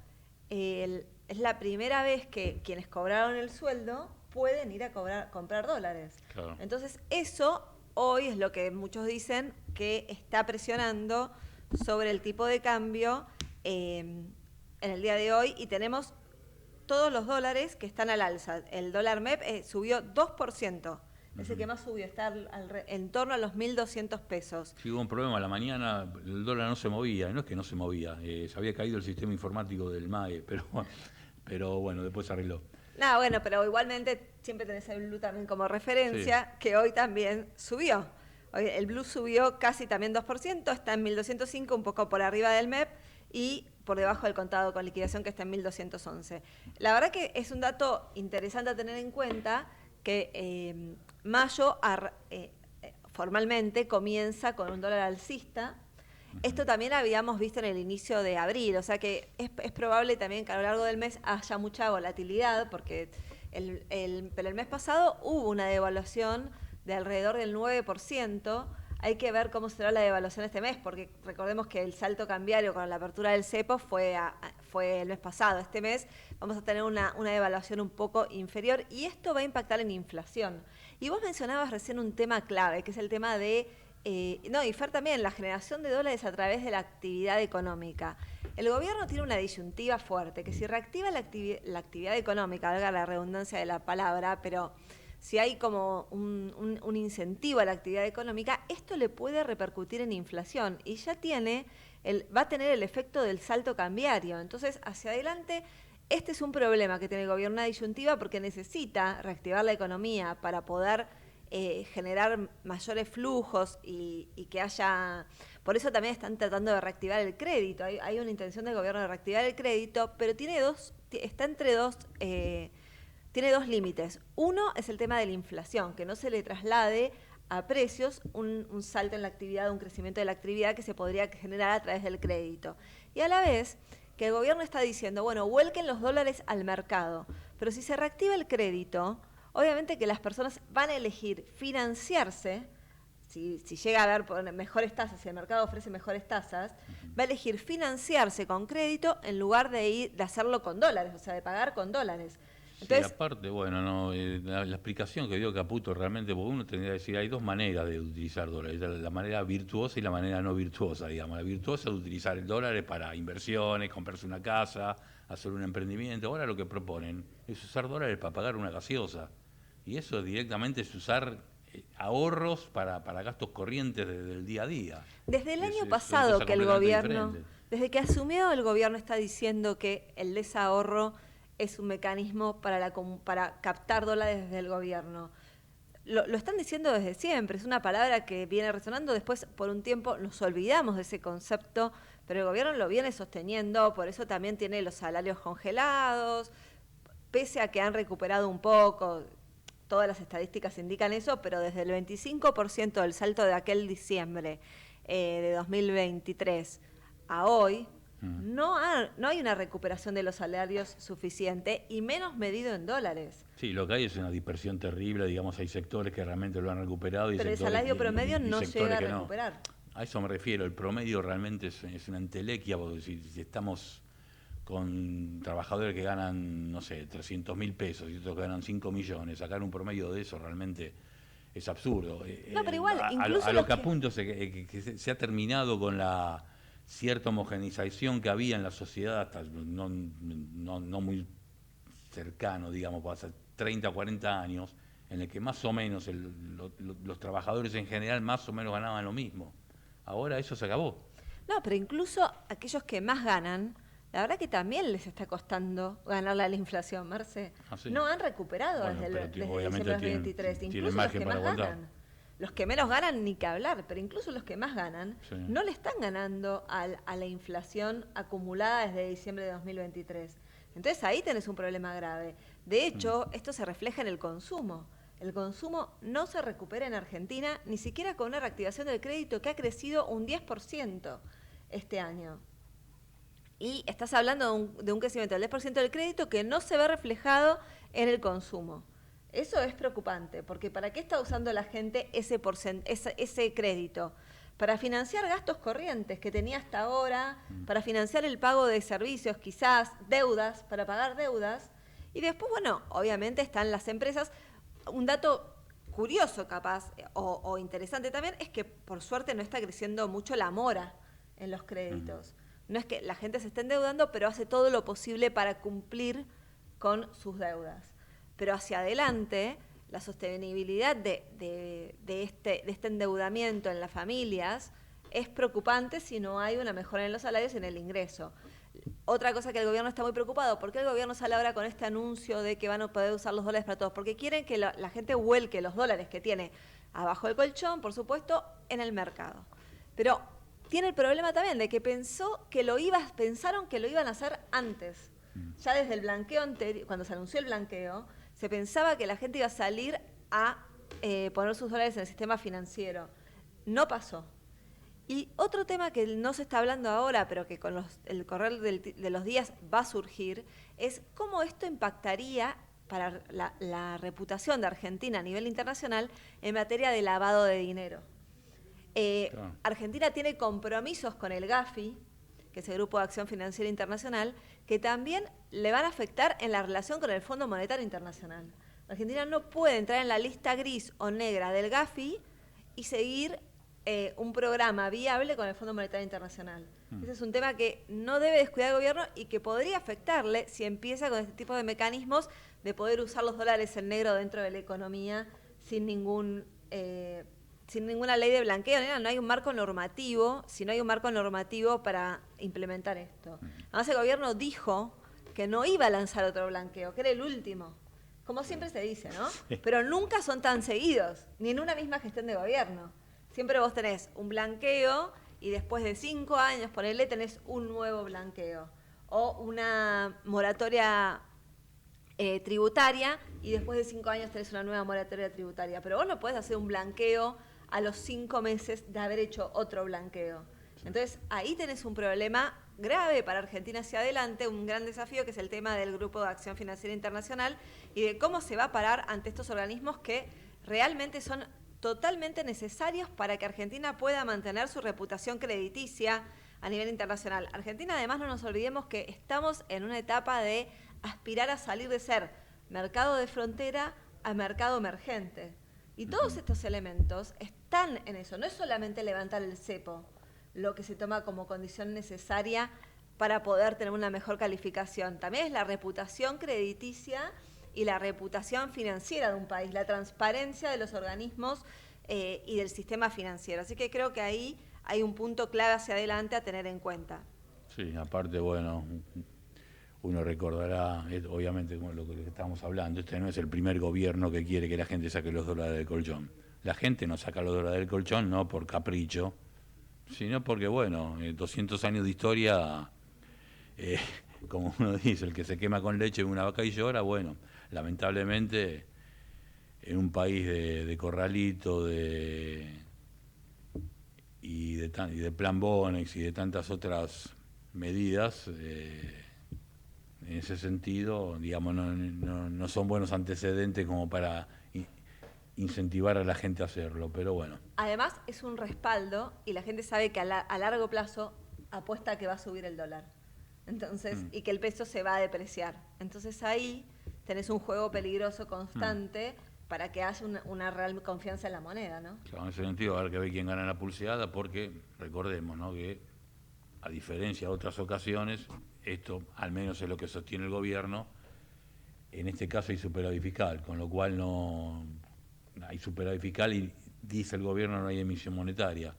es la primera vez que quienes cobraron el sueldo pueden ir a comprar dólares. Claro. Entonces eso hoy es lo que muchos dicen que está presionando sobre el tipo de cambio en el día de hoy, y tenemos todos los dólares que están al alza. El dólar MEP subió 2%, es el que más subió, está en torno a los 1.200 pesos. Sí, hubo un problema a la mañana, el dólar no se movía, no es que no se movía, se había caído el sistema informático del MAE, pero bueno, después se arregló. No, bueno, pero igualmente siempre tenés el Blue también como referencia, sí, que hoy también subió. Hoy el Blue subió casi también 2%, está en 1.205, un poco por arriba del MEP, y por debajo del contado con liquidación, que está en 1.211. La verdad que es un dato interesante a tener en cuenta, que mayo formalmente comienza con un dólar alcista. Esto también habíamos visto en el inicio de abril, o sea que es probable también que a lo largo del mes haya mucha volatilidad, porque pero el mes pasado hubo una devaluación de alrededor del 9%. Hay que ver cómo será la devaluación este mes, porque recordemos que el salto cambiario con la apertura del cepo fue el mes pasado. Este mes vamos a tener una devaluación un poco inferior, y esto va a impactar en inflación. Y vos mencionabas recién un tema clave, que es el tema de, y Fer también, la generación de dólares a través de la actividad económica. El gobierno tiene una disyuntiva fuerte, que si reactiva la actividad económica, valga la redundancia de la palabra, pero si hay como un incentivo a la actividad económica, esto le puede repercutir en inflación, y ya va a tener el efecto del salto cambiario. Entonces, hacia adelante, este es un problema que tiene el gobierno, una disyuntiva, porque necesita reactivar la economía para poder generar mayores flujos y que haya... Por eso también están tratando de reactivar el crédito. Hay una intención del gobierno de reactivar el crédito, pero tiene dos límites. Uno es el tema de la inflación, que no se le traslade a precios un salto en la actividad, un crecimiento de la actividad que se podría generar a través del crédito. Y a la vez que el gobierno está diciendo, bueno, vuelquen los dólares al mercado, pero si se reactiva el crédito, obviamente que las personas van a elegir financiarse, si llega a haber mejores tasas, si el mercado ofrece mejores tasas, va a elegir financiarse con crédito en lugar de hacerlo con dólares, o sea, de pagar con dólares. Entonces, sí, aparte, bueno, la explicación que dio Caputo realmente, porque uno tendría que decir, hay dos maneras de utilizar dólares, la manera virtuosa y la manera no virtuosa, digamos. La virtuosa es utilizar el dólar para inversiones, comprarse una casa, hacer un emprendimiento. Ahora lo que proponen es usar dólares para pagar una gaseosa, y eso directamente es usar ahorros para gastos corrientes del día a día. Desde el año pasado que el gobierno, desde que asumió el gobierno, está diciendo que el desahorro es un mecanismo para captar dólares desde el gobierno. Lo están diciendo desde siempre, es una palabra que viene resonando. Después, por un tiempo, nos olvidamos de ese concepto, pero el gobierno lo viene sosteniendo, por eso también tiene los salarios congelados, pese a que han recuperado un poco, todas las estadísticas indican eso, pero desde el 25% del salto de aquel diciembre de 2023 a hoy, No hay una recuperación de los salarios suficiente y menos medido en dólares. Sí, lo que hay es una dispersión terrible, digamos, hay sectores que realmente lo han recuperado. Pero el salario promedio no llega a recuperar. A eso me refiero, el promedio realmente es una entelequia, porque si estamos con trabajadores que ganan, no sé, 300.000 pesos y otros que ganan 5 millones, sacar un promedio de eso realmente es absurdo. No, pero igual, incluso a lo que apunto es que se ha terminado con la cierta homogeneización que había en la sociedad hasta no muy cercano, digamos, hace 30 o 40 años, en el que más o menos los trabajadores en general más o menos ganaban lo mismo. Ahora eso se acabó. No, pero incluso aquellos que más ganan, la verdad que también les está costando ganarle a la inflación, Marce. ¿Ah, sí? No han recuperado desde diciembre de 2023. Incluso los que más ganan. Los que menos ganan ni que hablar, pero incluso los que más ganan no le están ganando a la inflación acumulada desde diciembre de 2023. Entonces ahí tenés un problema grave. De hecho, esto se refleja en el consumo. El consumo no se recupera en Argentina, ni siquiera con una reactivación del crédito que ha crecido un 10% este año. Y estás hablando de un crecimiento del 10% del crédito que no se ve reflejado en el consumo. Eso es preocupante, porque ¿para qué está usando la gente ese crédito? Para financiar gastos corrientes que tenía hasta ahora, para financiar el pago de servicios, quizás deudas, para pagar deudas. Y después, bueno, obviamente están las empresas. Un dato curioso capaz, o interesante también, es que por suerte no está creciendo mucho la mora en los créditos. No es que la gente se esté endeudando, pero hace todo lo posible para cumplir con sus deudas. Pero hacia adelante, la sostenibilidad de este endeudamiento en las familias es preocupante si no hay una mejora en los salarios y en el ingreso. Otra cosa que el gobierno está muy preocupado, ¿por qué el gobierno sale ahora con este anuncio de que van a poder usar los dólares para todos? Porque quieren que la gente vuelque los dólares que tiene abajo del colchón, por supuesto, en el mercado. Pero tiene el problema también de que pensaron que lo iban a hacer antes. Ya desde el blanqueo anterior, cuando se anunció el blanqueo, se pensaba que la gente iba a salir a poner sus dólares en el sistema financiero. No pasó. Y otro tema que no se está hablando ahora, pero que con el correr de los días va a surgir, es cómo esto impactaría para la reputación de Argentina a nivel internacional en materia de lavado de dinero. Claro. Argentina tiene compromisos con el GAFI, que es el Grupo de Acción Financiera Internacional, que también le van a afectar en la relación con el Fondo Monetario Internacional. Argentina no puede entrar en la lista gris o negra del GAFI y seguir un programa viable con el Fondo Monetario Internacional. Ese es un tema que no debe descuidar el gobierno y que podría afectarle si empieza con este tipo de mecanismos de poder usar los dólares en negro dentro de la economía sin ninguna ley de blanqueo. No hay un marco normativo, si no hay un marco normativo para implementar esto. Además, el gobierno dijo que no iba a lanzar otro blanqueo, que era el último. Como siempre se dice, ¿no? Pero nunca son tan seguidos, ni en una misma gestión de gobierno. Siempre vos tenés un blanqueo y después de 5 años, ponele, tenés un nuevo blanqueo. O una moratoria tributaria y después de 5 años tenés una nueva moratoria tributaria. Pero vos no podés hacer un blanqueo a los 5 meses de haber hecho otro blanqueo. Entonces, ahí tenés un problema grave para Argentina hacia adelante, un gran desafío que es el tema del Grupo de Acción Financiera Internacional y de cómo se va a parar ante estos organismos que realmente son totalmente necesarios para que Argentina pueda mantener su reputación crediticia a nivel internacional. Argentina, además, no nos olvidemos que estamos en una etapa de aspirar a salir de ser mercado de frontera a mercado emergente. Y todos estos elementos están en eso. No es solamente levantar el cepo lo que se toma como condición necesaria para poder tener una mejor calificación. También es la reputación crediticia y la reputación financiera de un país, la transparencia de los organismos y del sistema financiero. Así que creo que ahí hay un punto clave hacia adelante a tener en cuenta. Sí, aparte, bueno, uno recordará, obviamente, como lo que estamos hablando, este no es el primer gobierno que quiere que la gente saque los dólares del colchón. La gente no saca los dólares del colchón no por capricho, sino porque, bueno, 200 años de historia, como uno dice, el que se quema con leche en una vaca y llora, bueno, lamentablemente en un país de corralito y de plan Bonex y de tantas otras medidas en ese sentido, digamos, no son buenos antecedentes como para incentivar a la gente a hacerlo, pero bueno. Además es un respaldo y la gente sabe que a largo plazo apuesta a que va a subir el dólar. Entonces, y que el peso se va a depreciar. Entonces ahí tenés un juego peligroso constante para que haya una real confianza en la moneda, ¿no? Claro, en ese sentido, habrá que ver quién gana la pulseada, porque recordemos, ¿no?, que a diferencia de otras ocasiones, esto al menos es lo que sostiene el gobierno, en este caso hay superávit fiscal, con lo cual no hay superávit fiscal y dice el gobierno no hay emisión monetaria.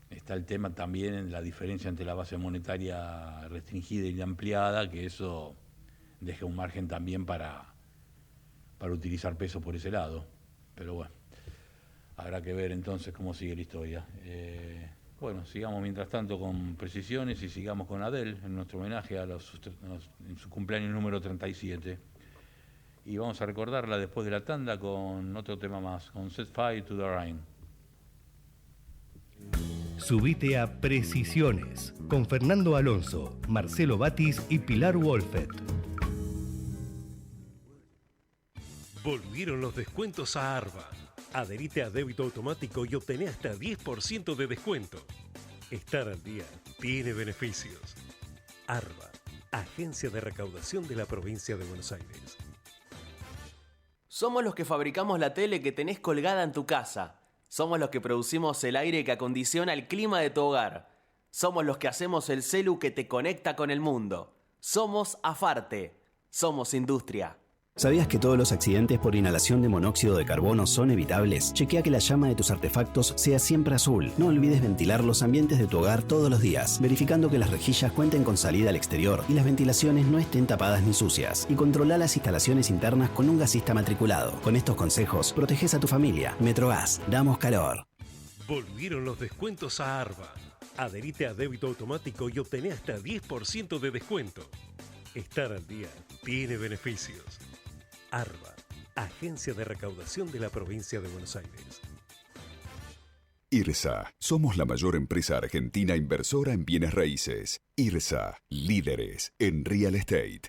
Está el tema también en la diferencia entre la base monetaria restringida y ampliada, que eso deja un margen también para utilizar peso por ese lado. Pero bueno, habrá que ver entonces cómo sigue la historia. Bueno, sigamos mientras tanto con Precisiones y sigamos con Adele en nuestro homenaje en su cumpleaños número 37. Y vamos a recordarla después de la tanda con otro tema más, con Set Fire to the Rain. Subite a Precisiones con Fernando Alonso, Marcelo Batis y Pilar Wolfet. Volvieron los descuentos a Arba. Adherite a débito automático y obtené hasta 10% de descuento. Estar al día tiene beneficios. Arba, Agencia de Recaudación de la Provincia de Buenos Aires. Somos los que fabricamos la tele que tenés colgada en tu casa. Somos los que producimos el aire que acondiciona el clima de tu hogar. Somos los que hacemos el celu que te conecta con el mundo. Somos Afarte. Somos industria. ¿Sabías que todos los accidentes por inhalación de monóxido de carbono son evitables? Chequea que la llama de tus artefactos sea siempre azul. No olvides ventilar los ambientes de tu hogar todos los días, verificando que las rejillas cuenten con salida al exterior y las ventilaciones no estén tapadas ni sucias. Y controla las instalaciones internas con un gasista matriculado. Con estos consejos, proteges a tu familia. Metrogas, damos calor. Volvieron los descuentos a Arba. Adherite a débito automático y obtené hasta 10% de descuento. Estar al día tiene beneficios. Arba, Agencia de Recaudación de la Provincia de Buenos Aires. IRSA. Somos la mayor empresa argentina inversora en bienes raíces. IRSA. Líderes en real estate.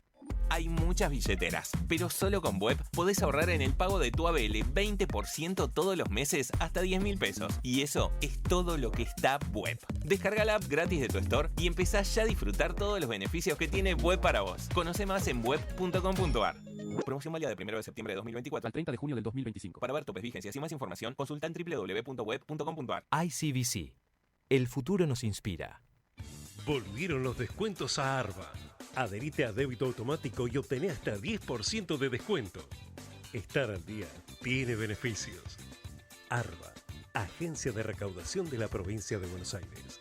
Hay muchas billeteras, pero solo con Web podés ahorrar en el pago de tu ABL 20% todos los meses hasta 10.000 pesos. Y eso es todo lo que está Web. Descarga la app gratis de tu store y empezá ya a disfrutar todos los beneficios que tiene Web para vos. Conoce más en web.com.ar. Promoción válida del 1 de septiembre de 2024 al 30 de junio del 2025. Para ver topes, vigencias y más información, consulta en www.web.com.ar. ICBC. El futuro nos inspira. Volvieron los descuentos a Arba. Adherite a débito automático y obtené hasta 10% de descuento. Estar al día tiene beneficios. Arba, Agencia de Recaudación de la Provincia de Buenos Aires.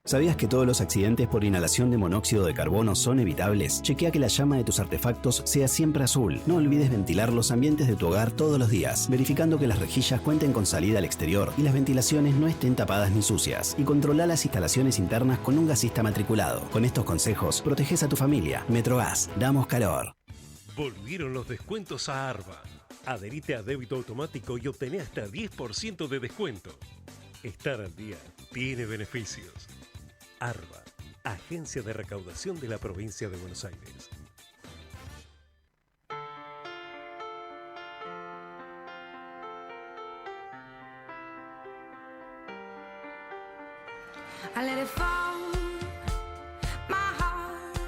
¿Sabías que todos los accidentes por inhalación de monóxido de carbono son evitables? Chequea que la llama de tus artefactos sea siempre azul. No olvides ventilar los ambientes de tu hogar todos los días, verificando que las rejillas cuenten con salida al exterior y las ventilaciones no estén tapadas ni sucias. Y controla las instalaciones internas con un gasista matriculado. Con estos consejos, proteges a tu familia. Metrogas, damos calor. Volvieron los descuentos a Arba. Adherite a débito automático y obtené hasta 10% de descuento. Estar al día tiene beneficios. Arba, Agencia de Recaudación de la Provincia de Buenos Aires. I let it fall, my heart,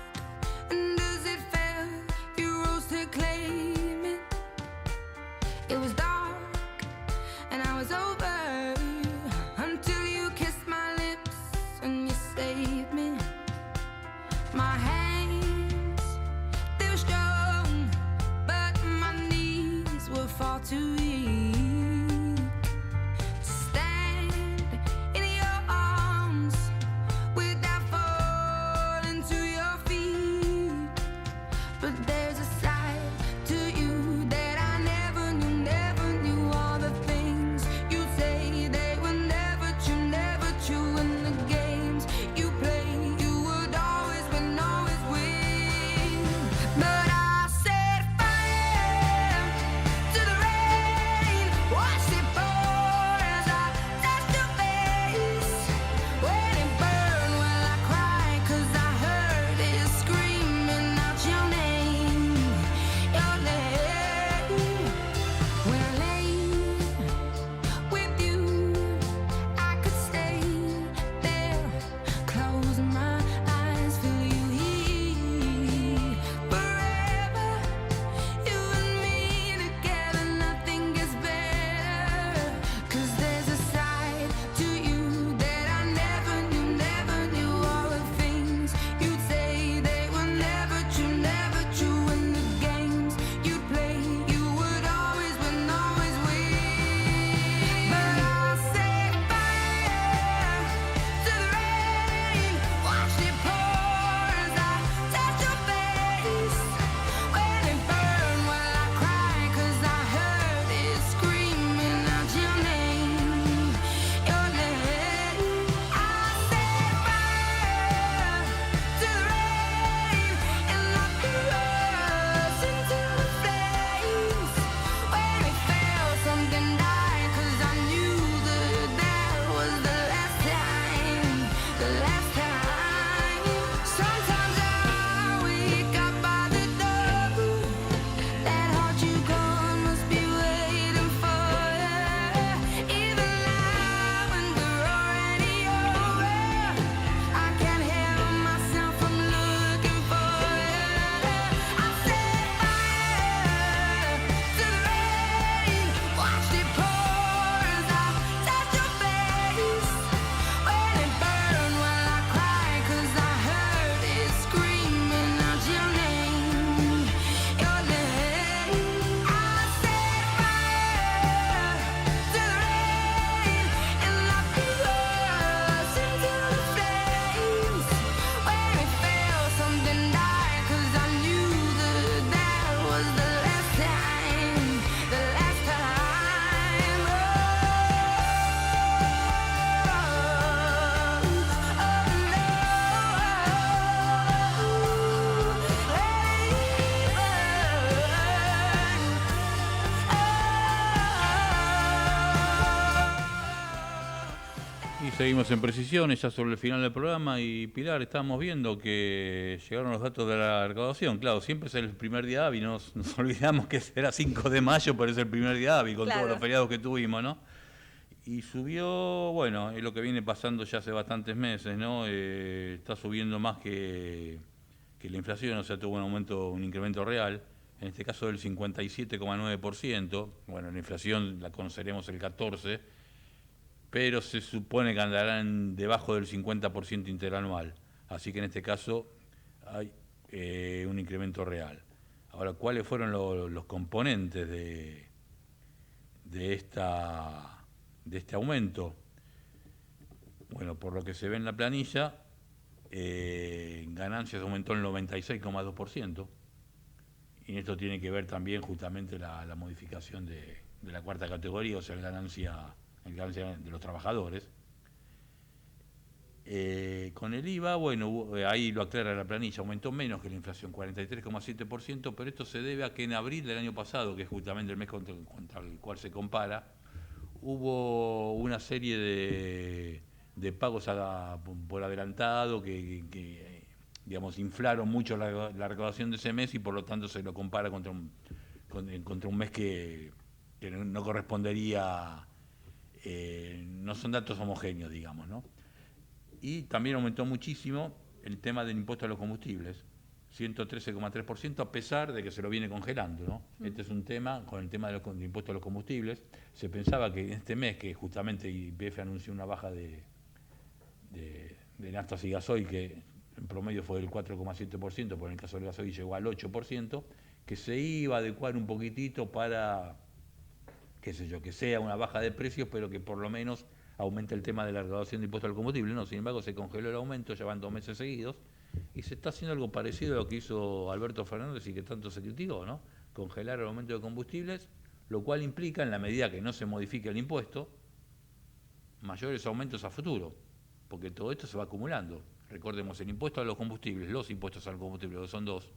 and as it fell, you rose to claim it. It was dark, and I was over, until you kissed my lips and you saved me. My hands, they were strong, but my knees were far too weak. Stand in your arms with Y seguimos en Precisiones, ya sobre el final del programa. Y Pilar, estábamos viendo que llegaron los datos de la recaudación. Claro, siempre es el primer día hábil, nos olvidamos que era 5 de mayo, pero es el primer día hábil con todos los feriados que tuvimos, ¿no? Y subió, bueno, es lo que viene pasando ya hace bastantes meses, ¿no? Está subiendo más que la inflación, o sea, tuvo un incremento real, en este caso del 57,9%. Bueno, la inflación la conoceremos el 14%, pero se supone que andarán debajo del 50% interanual. Así que en este caso hay un incremento real. Ahora, ¿cuáles fueron los componentes de este aumento? Bueno, por lo que se ve en la planilla, ganancias aumentó el 96,2%, y esto tiene que ver también justamente la modificación de la cuarta categoría, o sea, la ganancia de los trabajadores. Con el IVA, bueno, ahí lo aclara la planilla, aumentó menos que la inflación, 43,7%, pero esto se debe a que en abril del año pasado, que es justamente el mes contra el cual se compara, hubo una serie de pagos por adelantado que digamos, inflaron mucho la recaudación de ese mes, y por lo tanto se lo compara contra un mes que no correspondería, no son datos homogéneos, digamos, ¿no? Y también aumentó muchísimo el tema del impuesto a los combustibles, 113,3%, a pesar de que se lo viene congelando, ¿no? Este es un tema, con el tema del impuesto a los combustibles, se pensaba que en este mes, que justamente YPF anunció una baja de naftas y gasoil, que en promedio fue del 4,7%, pero en el caso del gasoil llegó al 8%, que se iba a adecuar un poquitito para, qué sé yo, que sea una baja de precios, pero que por lo menos aumente el tema de la recaudación de impuestos al combustible. No, sin embargo, se congeló el aumento, ya van 2 meses seguidos, y se está haciendo algo parecido a lo que hizo Alberto Fernández y que tanto se criticó, ¿no? Congelar el aumento de combustibles, lo cual implica, en la medida que no se modifique el impuesto, mayores aumentos a futuro, porque todo esto se va acumulando. Recordemos, el impuesto a los combustibles, los impuestos al combustible, que son 2,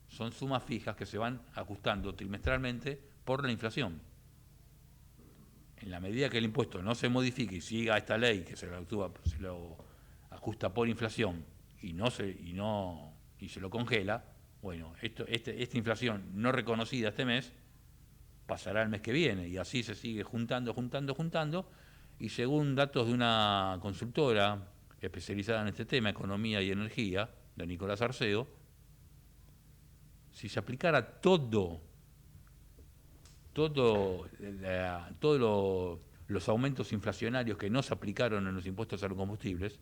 son sumas fijas que se van ajustando trimestralmente por la inflación. En la medida que el impuesto no se modifique y siga esta ley que se lo ajusta por inflación y se lo congela, bueno, esta inflación no reconocida este mes pasará el mes que viene, y así se sigue juntando, y según datos de una consultora especializada en este tema, Economía y Energía, de Nicolás Arceo, si se aplicara todos los aumentos inflacionarios que no se aplicaron en los impuestos a los combustibles,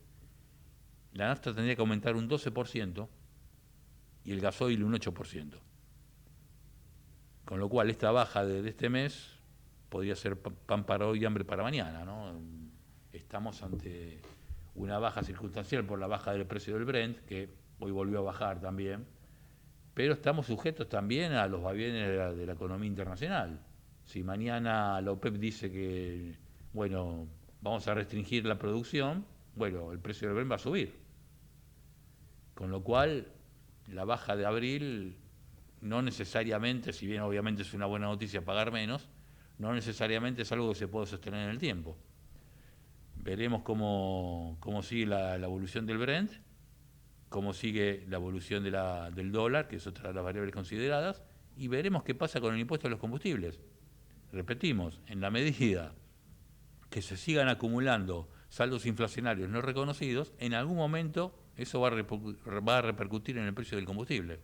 la nafta tendría que aumentar un 12% y el gasoil un 8%. Con lo cual, esta baja de este mes podría ser pan para hoy y hambre para mañana, ¿no? Estamos ante una baja circunstancial por la baja del precio del Brent, que hoy volvió a bajar también, pero estamos sujetos también a los vaivenes de la economía internacional. Si mañana la OPEP dice que, bueno, vamos a restringir la producción, bueno, el precio del Brent va a subir. Con lo cual, la baja de abril no necesariamente, si bien obviamente es una buena noticia pagar menos, no necesariamente es algo que se puede sostener en el tiempo. Veremos cómo sigue la evolución del Brent, cómo sigue la evolución del dólar, que es otra de las variables consideradas, y veremos qué pasa con el impuesto a los combustibles. Repetimos, en la medida que se sigan acumulando saldos inflacionarios no reconocidos, en algún momento eso va a repercutir en el precio del combustible.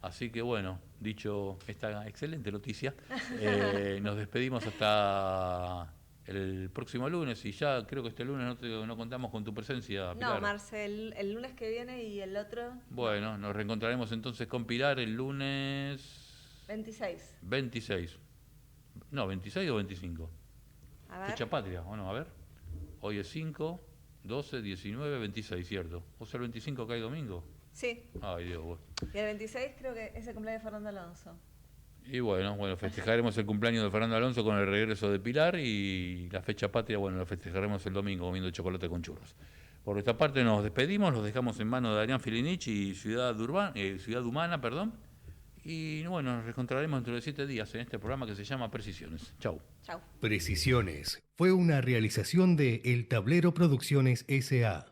Así que bueno, dicho esta excelente noticia, nos despedimos hasta el próximo lunes, y ya creo que este lunes no contamos con tu presencia, Pilar. No, Marcel, el lunes que viene y el otro... Bueno, nos reencontraremos entonces con Pilar el lunes... 26. 26. No, 26 o 25. A ver. Fecha patria, ¿o no? A ver. Hoy es 5, 12, 19, 26, ¿cierto? ¿O sea, el 25 cae domingo? Sí. Ay, Dios, bueno. Y el 26 creo que es el cumpleaños de Fernando Alonso. Y bueno, festejaremos el cumpleaños de Fernando Alonso con el regreso de Pilar, y la fecha patria, bueno, la festejaremos el domingo comiendo chocolate con churros. Por nuestra parte nos despedimos, los dejamos en manos de Adrián Filinich y Ciudad Humana, Y bueno, nos reencontraremos dentro de 7 días en este programa que se llama Precisiones. Chau. Chau. Precisiones fue una realización de El Tablero Producciones S.A.